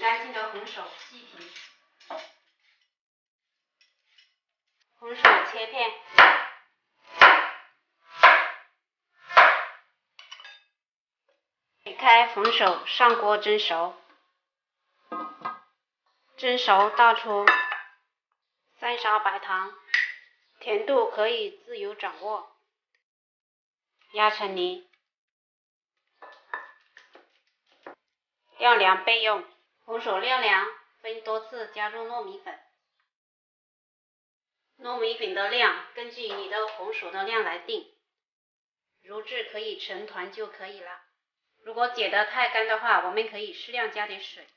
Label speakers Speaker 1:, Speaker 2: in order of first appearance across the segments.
Speaker 1: 干净的红薯细皮，红薯切片，水开红薯上锅蒸熟，蒸熟倒出3勺白糖，甜度可以自由掌握，压成泥，晾凉备用。红薯晾凉，分多次加入糯米粉。糯米粉的量根据你的红薯的量来定，揉至可以成团就可以了。如果解得太干的话，我们可以适量加点水。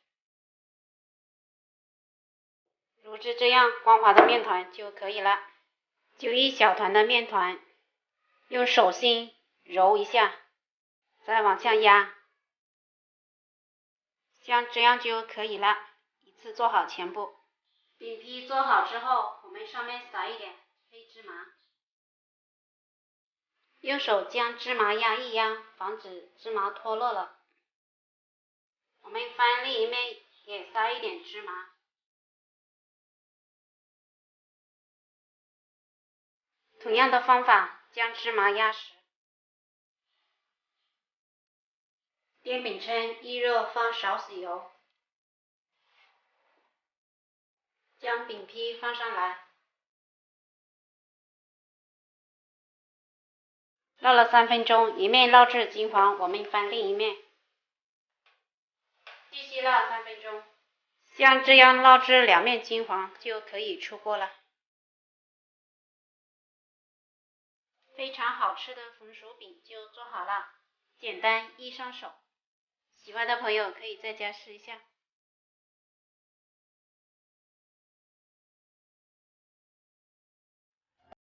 Speaker 1: 揉至这样光滑的面团就可以了。就一小团的面团，用手心揉一下，再往下压，像这样就可以了。一次做好全部。饼皮做好之后，我们上面撒一点黑芝麻，用手将芝麻压一压，防止芝麻脱落了。我们翻另一面也撒一点芝麻。同样的方法将芝麻压实。电饼铛一热放少许油，将饼皮放上来，烙了3分钟，一面烙至金黄，我们翻另一面，继续烙3分钟，像这样烙至2面金黄就可以出锅了。非常好吃的红薯饼就做好了，简单易上手，喜欢的朋友可以在家试一下。